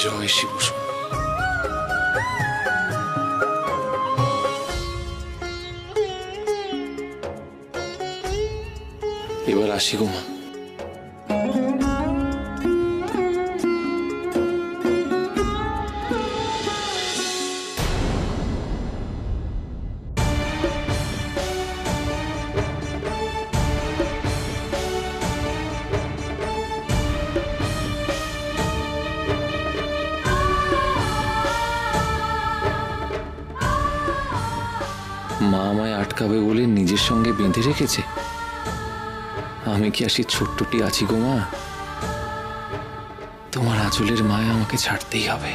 জয় শিব শম্ভু। এবার আসি গো মা। মা আমায় আটকাবে বলে নিজের সঙ্গে বেঁধে রেখেছে। আমি কি আসি ছোট্টটি আছি গো মা? তোমার আঁচলের মায়া আমাকে ছাড়তেই হবে।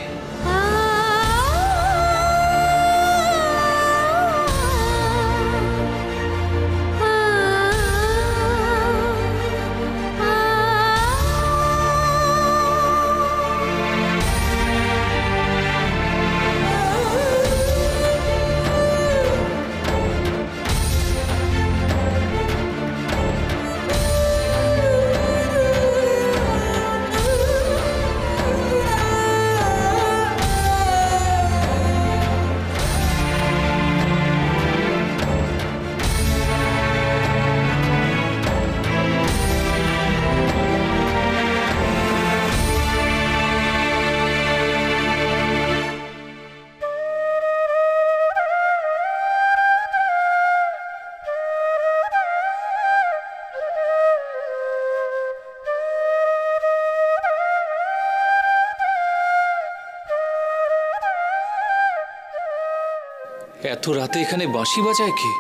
এত রাতে এখানে বাঁশি বাজায় কে?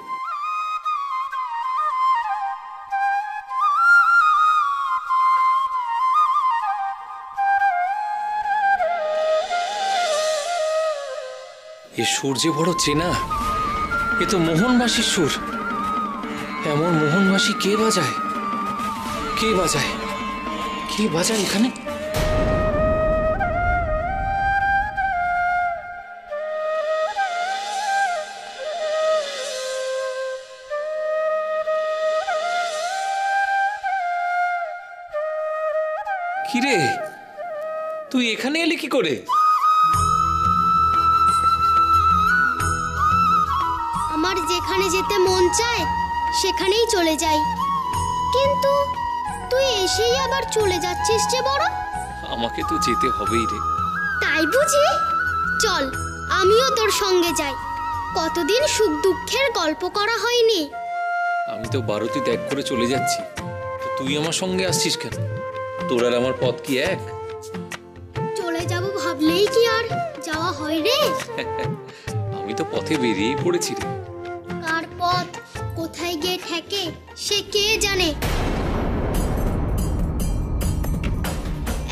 এ সুর যে বড় চেনা, এ তো মোহনবাসীর সুর। এমন মোহনবাসী কে বাজায়? কে বাজায়? কে বাজায় এখানে? কিরে, তুই এখানে এলি কি করে? আমার যেখানে যেতে মন চায় সেখানেই চলে যাই, কিন্তু তুই এসেই আবার চলে যাচ্ছিস যে বড়। আমাকে তো যেতে হবেই রে। তাই বুঝি? চল আমিও তোর সঙ্গে যাই। কতদিন সুখ দুঃখের গল্প করা হয়নি। আমি তো বারতি ত্যাগ করে চলে যাচ্ছি, তুই আমার সঙ্গে আসছিস কেন? তোর আর আমার পথ কি এক? চলে যাব ভাবলেই কি আর যাওয়া হয় রে? আমি তো পথে বেরিয়েই পড়েছি রে। কার পথ কোথায় গিয়ে ঠেকে সে কে জানে।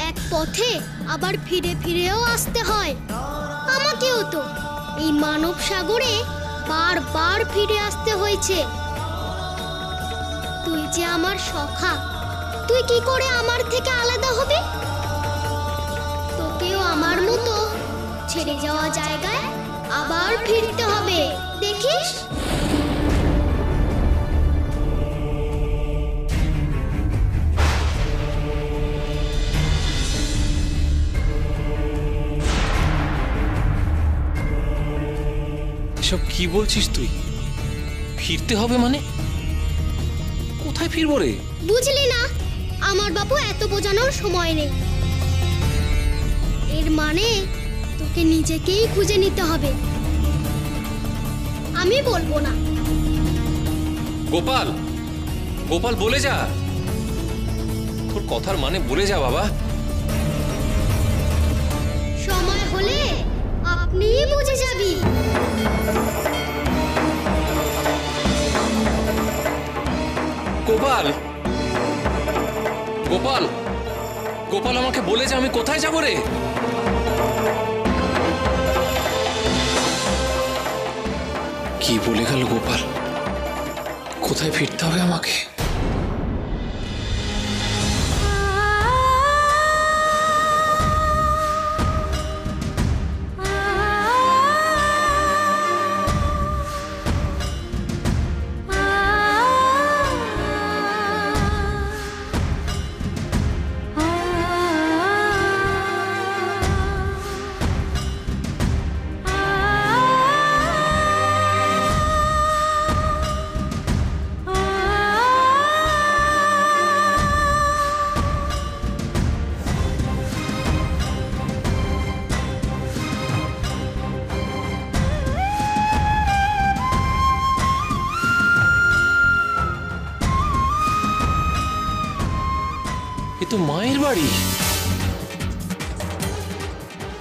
এক পথে আবার ফিরে ফিরেও আসতে হয়। আমাকেও তো এই মানব সাগরে বারবার ফিরে আসতে হয়েছে। তুই যে আমার সখা, তুই কি করে আমার থেকে আলাদা হবি? তোকেও আমার মতো ছেড়ে যাওয়া জায়গায় আবার ফিরতে হবে, দেখিস। এসব কি বলছিস তুই? ফিরতে হবে মানে? কোথায় ফিরবো রে? বুঝলি না, আমার বাবু এত বোঝানোর সময় নেই। এর মানে তোকে নিজেকেই খুঁজে নিতে হবে, আমি বলবো না। গোপাল, গোপাল বলে যা, তোর কথার মানে বলে যা বাবা। সময় হলে আপনিই বুঝে যাবি। গোপাল, গোপাল, গোপাল আমাকে বলে যা আমি কোথায় যাবো রে? কি বলে গেল গোপাল? কোথায় ফিরতে হবে আমাকে? তো মায়ের বাড়ি।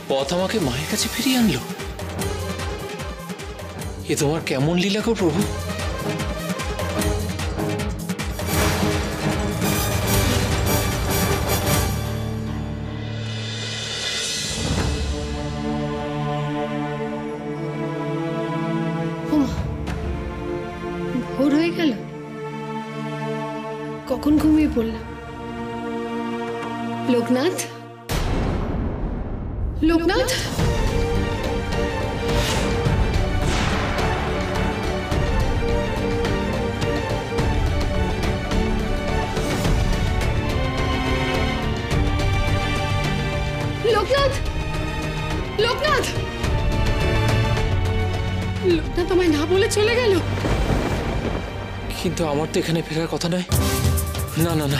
পথ আমাকে মায়ের কাছে ফিরিয়ে আনলো। এ তোমার কেমন লীলা গো প্রভু? ওমা, ভোর হয়ে গেল। কখন ঘুমিয়ে পড়লাম? লোকনাথ, লোকনাথ, লোকনাথ, লোকনাথ, লোকনাথ আমায় না বলে চলে গেল। কিন্তু আমার তো এখানে ফেরার কথা নয়। না না না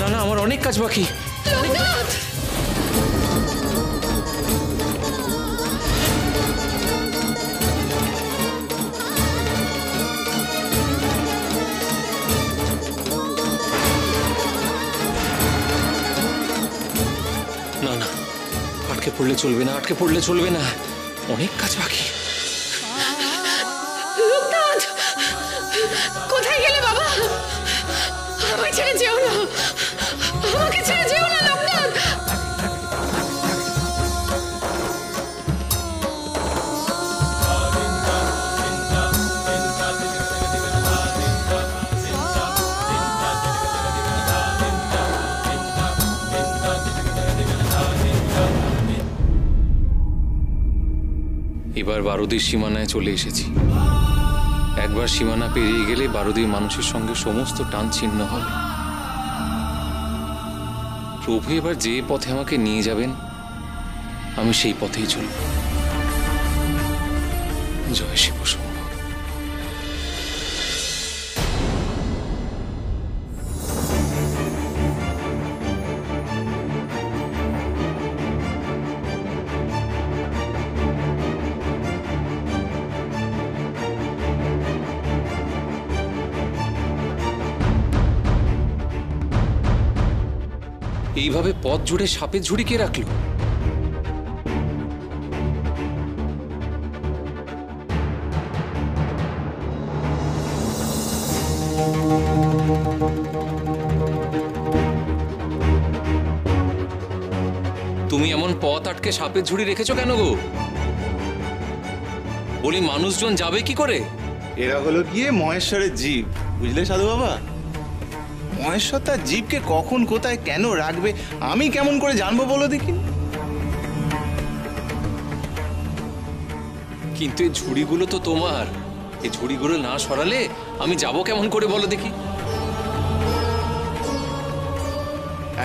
না না, আমার অনেক কাজ বাকি। লোকনাথ, না না, আটকে পড়লে চলবে না, আটকে পড়লে চলবে না, অনেক কাজ বাকি। লোকনাথ, কোথায় গেলে বাবা? আমায় ছেড়ে যেও না, আমাকে ছেড়ে যেও না লোকনাথ। এবার বারুদির সীমানায় চলে এসেছি। একবার সীমানা পেরিয়ে গেলে বারুদির মানুষের সঙ্গে সমস্ত টান ছিন্ন হবে। প্রভু এবার যে পথে আমাকে নিয়ে যাবেন আমি সেই পথেই চলব। জয় শিব শম্ভু। এইভাবে পথ জুড়ে সাপের ঝুড়ি কে রাখলো? তুমি এমন পথ আটকে সাপের ঝুড়ি রেখেছো কেন গো? বলি মানুষজন যাবে কি করে? এরা হলো গিয়ে মহেশ্বরের জীব, বুঝলে সাধু বাবা? মহেশ্বর তার জীবকে কখন কোথায় কেন রাখবে আমি কেমন করে জানবো বলো দেখি? কিন্তু এই ঝুড়িগুলো তো তোমার। এই ঝুড়িগুলো না সরালে আমি যাব কেমন করে বলো দেখি?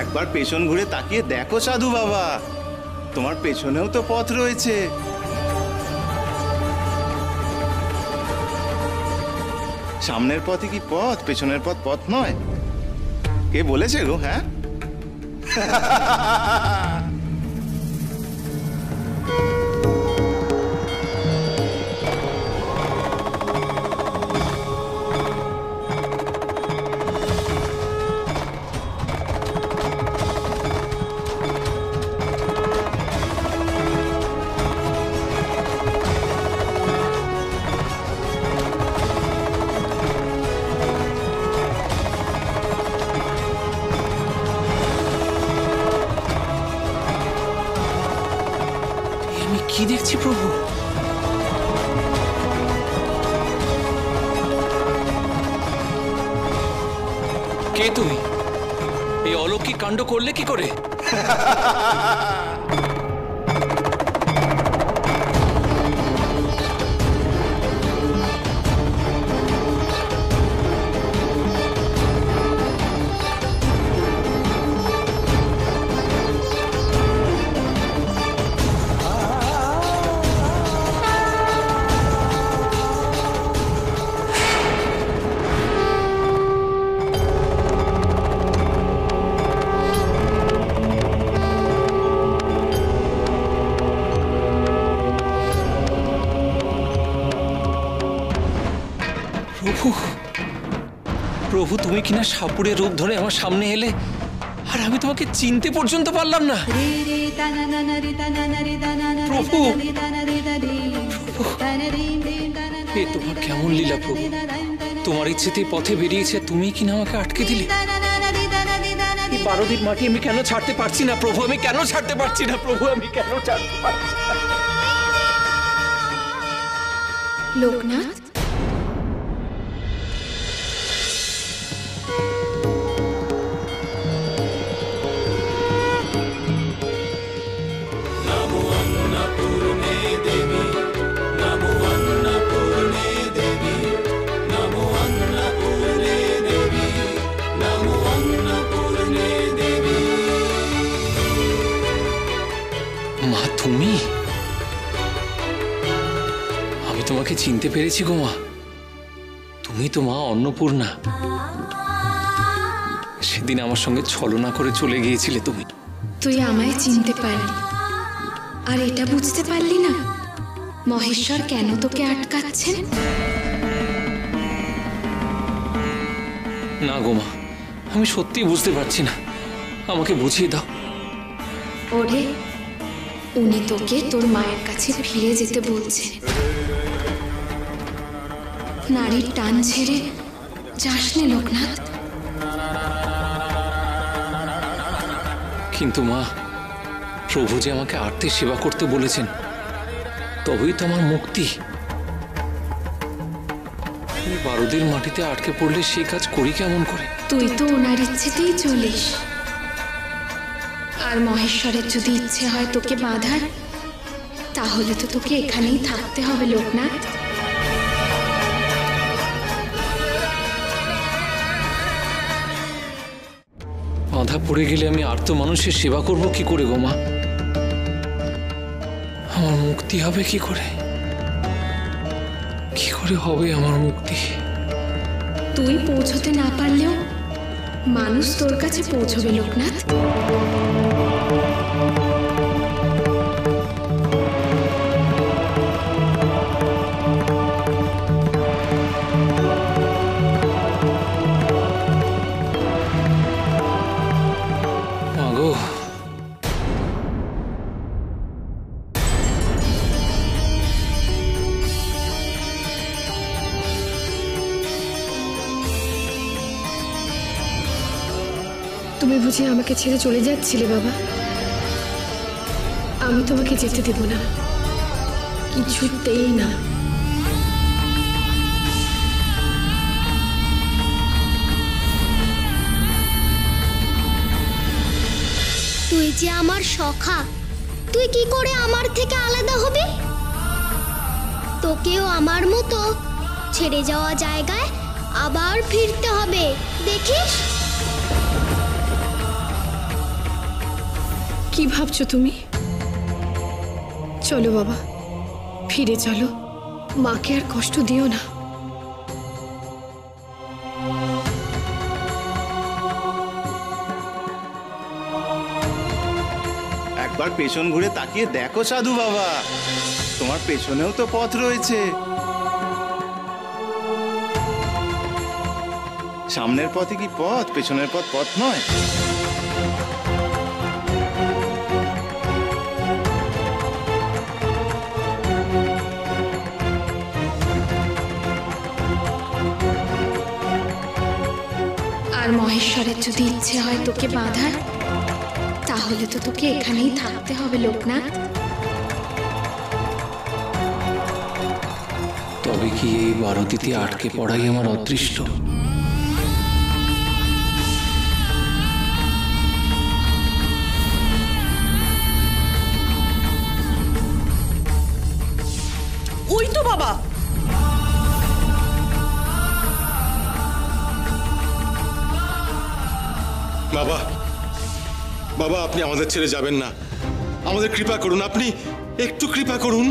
একবার পেছন ঘুরে তাকিয়ে দেখো সাধু বাবা, তোমার পেছনেও তো পথ রয়েছে। সামনের পথে কি পথ, পেছনের পথ পথ নয়? কে বলেছে গো? হ্যাঁ, আমি কি দেখছি প্রভু? কে তুমি? এই অলৌকিক কাণ্ড করলে কি করে? প্রভু, প্রভু তুমি কিনা সাপুড়ে রূপ ধরে আমার সামনে এলে আর আমি তোমাকে চিনতে পর্যন্ত পারলাম না। প্রভু, এ তোমার কেমন লীলা প্রভু? তোমার ইচ্ছেতেই পথে বেরিয়েছে, তুমি কিনা আমাকে আটকে দিলে। এই 12 দিন মাটি আমি কেন ছাড়তে পারছি না প্রভু? আমি কেন ছাড়তে পারছি না প্রভু? আমি কেন ছাড়তে পারছি না? লোকনাথ, মা তুমি? আমি তোমাকে চিনতে পেরেছি গো মা। তুমি তো মা অন্নপূর্ণা। সেদিন আমার সঙ্গে ছলনা করে চলে গিয়েছিলে তুমি। তুই আমায় চিনতে পারলি, আর এটা বুঝতে পারলি না মহেশ্বর কেন তোকে আটকাচ্ছেন? না গো মা, আমি সত্যি বুঝতে পারছি না, আমাকে বুঝিয়ে দাও। ওরে, উনি তোকে তোর মায়ের কাছে ফিরে যেতে বলছেন। নারীর টান ছেড়ে যাস নে লোকনাথ। কিন্তু মা, প্রভু যে আমাকে আরতি সেবা করতে বলেছেন, তবেই তো আমার মুক্তি। এই 12 দিন মাটিতে আটকে পড়লে সেই কাজ করি কেমন করে? তুই তো ওনার ইচ্ছেতেই চলিস, আর মহেশ্বরের যদি ইচ্ছে হয় তোকে বাঁধার, তাহলে তো তোকে এখানেই থাকতে হবে লোকনাথ। বাঁধা পড়ে গেলে আমি আর্ত মানুষের সেবা করব কি করে গো মা? আমার মুক্তি হবে কি করে? কি করে হবে আমার মুক্তি? তুই পৌঁছতে না পারলেও মানুষ তোর কাছে পৌঁছবে লোকনাথ। মাগো, তুমি বুঝি আমাকে ছেড়ে চলে যাচ্ছিলে বাবা? আমি তোমাকে যেতে দেব না, কিছুতেই না। তুই যে আমার সখা, তুই কি করে আমার থেকে আলাদা হবি? তোকেও আমার মতো ছেড়ে যাওয়া জায়গায় আবার ফিরতে হবে, দেখিস। কি ভাবছো তুমি? চলো বাবা, ফিরে চলো, মাকে আর কষ্ট দিও না। একবার পেছন ঘুরে তাকিয়ে দেখো সাধু বাবা, তোমার পেছনেও তো পথ রয়েছে। সামনের পথে কি পথ, পেছনের পথ পথ নয়? আর মহেশ্বরের যদি ইচ্ছে হয় তোকে বাঁধার, তাহলে তো তোকে এখানেই থাকতে হবে লোকনাথ। তবে কি এই 12 দিতে আটকে পড়াই আমার অদৃষ্ট? ওই তো বাবা, বাবা, বাবা, আপনি আমাদের ছেড়ে যাবেন না। আমাদের কৃপা করুন, আপনি একটু কৃপা করুন।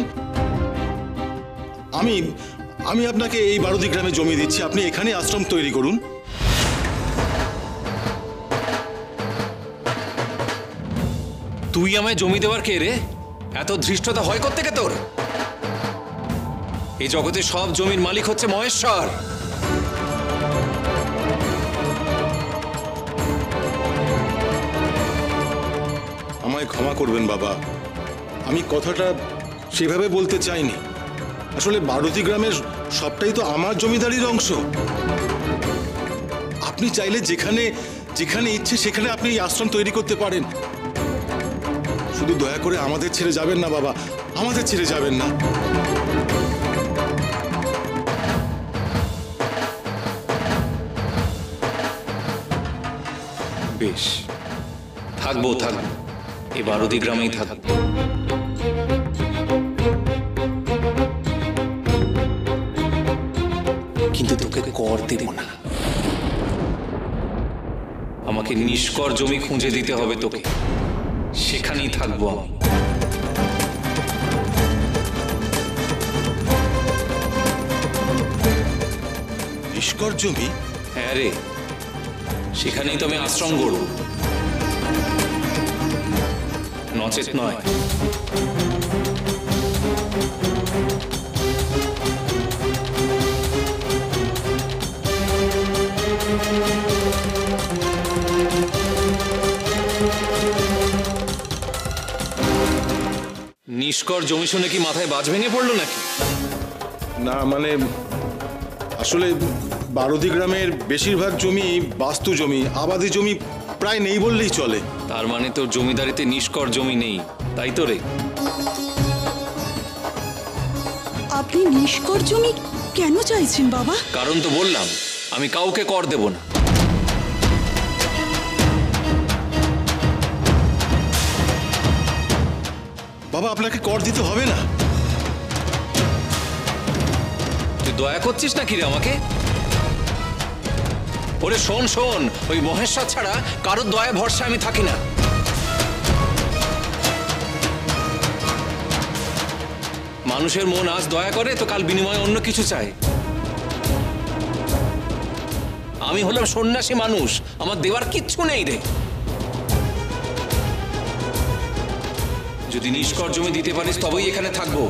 আমি আমি আপনাকে এই 12 গ্রামে জমি দিচ্ছি, আপনি এখানে আশ্রম তৈরি করুন। তুই আমায় জমি দেওয়ার কে রে? এত ধৃষ্টতা হয় কোত্থেকে তোর? এই জগতে সব জমির মালিক হচ্ছে মহেশ্বর। আমায় ক্ষমা করবেন বাবা, আমি কথাটা সেভাবে বলতে চাইনি। আসলে বারুতি গ্রামের সবটাই তো আমার জমিদারির অংশ। আপনি চাইলে যেখানে যেখানে ইচ্ছে সেখানে আপনি এই আশ্রম তৈরি করতে পারেন। শুধু দয়া করে আমাদের ছেড়ে যাবেন না বাবা, আমাদের ছেড়ে যাবেন না। বেশ, থাকবো থাকবো, এই বারুদি গ্রামেই থাকবো। কিন্তু তোকে কর দেব না। আমাকে নিষ্কর জমি খুঁজে দিতে হবে তোকে, সেখানেই থাকবো আমি। নিষ্কর জমি? হ্যাঁ রে, সেখানেই তো আমি আশ্রম গড়ব, নচেত নয়। নিষ্কর জমি শুনে কি মাথায় বাজ ভেঙে পড়লো নাকি? না মানে আসলে বারুদি গ্রামের বেশিরভাগ জমি বাস্তু জমি, আবাদি জমি প্রায় নেই বললেই চলে। তার মানে তোর জমিদারিতে নিষ্কর জমি নেই, তাই তো রে? আপনি নিষ্কর জমি কেন চাইছেন বাবা? কারণ তো বললাম, আমি কাউকে কর দেব না। বাবা আপনাকে কর দিতে হবে না। তুই দয়া করছিস নাকি রে আমাকে? ওরে শোন শোন, ওই মহেশ্বর ছাড়া কারোর দয়া ভরসা আমি থাকি না। মানুষের মন আজ দয়া করে তো কাল বিনিময়ে অন্য কিছু চায়। আমি হলাম সন্ন্যাসী মানুষ, আমার দেওয়ার কিচ্ছু নেই রে। যদি নিষ্কর জমি দিতে পারিস তবেই এখানে থাকবো,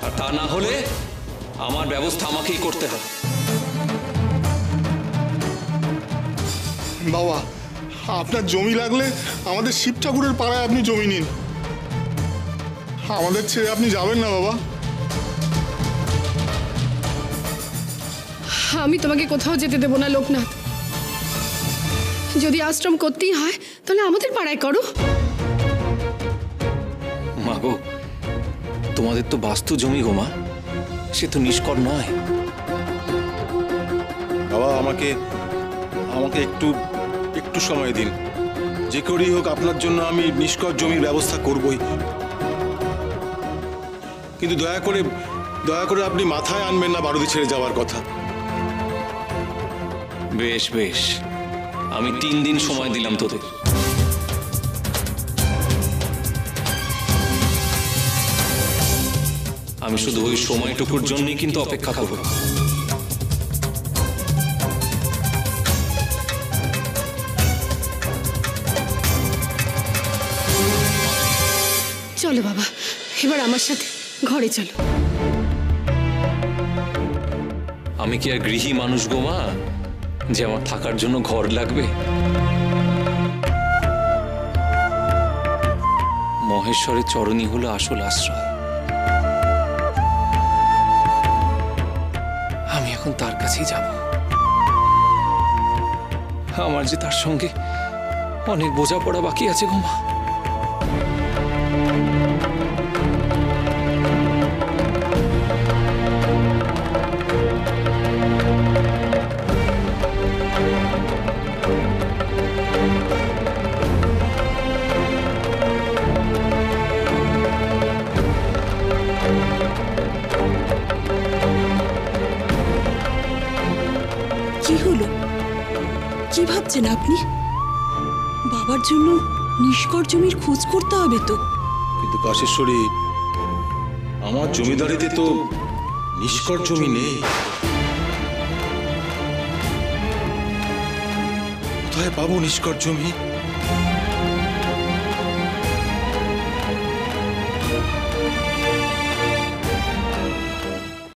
আর তা না হলে আমার ব্যবস্থা আমাকেই করতে হবে। বাবা, আপনার জমি লাগলে আমাদের শিব ঠাকুরের পাড়ায় আপনি জমি নিন। আমাদের ছেড়ে আপনি যাবেন না বাবা। আমি তোমাকে কোথাও যেতে দেবো না লোকনাথ। যদি আশ্রম করতেই হয় তাহলে আমাদের পাড়ায় করো। মাগো, তোমাদের তো বাস্তু জমি গো মা, সে তো নিষ্কর নয়। বাবা আমাকে আমাকে একটু একটু সময় দিন। যে করেই হোক আপনার জন্য আমি নিষ্কর জমির ব্যবস্থা করবই। কিন্তু দয়া করে আপনি মাথায় আনবেন না বারুদি ছেড়ে যাওয়ার কথা। বেশ বেশ, আমি 3 দিন সময় দিলাম তোদের। আমি শুধু ওই সময়টুকুর জন্যই কিন্তু অপেক্ষা করব। চলো বাবা, এবার আমার সাথে ঘরে চলো। আমি কি আর গৃহী মানুষ গো মা, যে আমার থাকার জন্য ঘর লাগবে? মহেশ্বরের চরণই হলো আসল আশ্রয়। আমি এখন তার কাছেই যাব। আমার যে তার সঙ্গে অনেক বোঝাপড়া বাকি আছে গো মা। কি হলো? কি ভাবছেন আপনি? বাবার জন্য নিষ্কর জমির খোঁজ করতে হবে তো। কিন্তু কাশেশ্বরী, আমার জমিদারিতে তো নিষ্কর জমি নেই। কোথায় পাবো নিষ্কর জমি?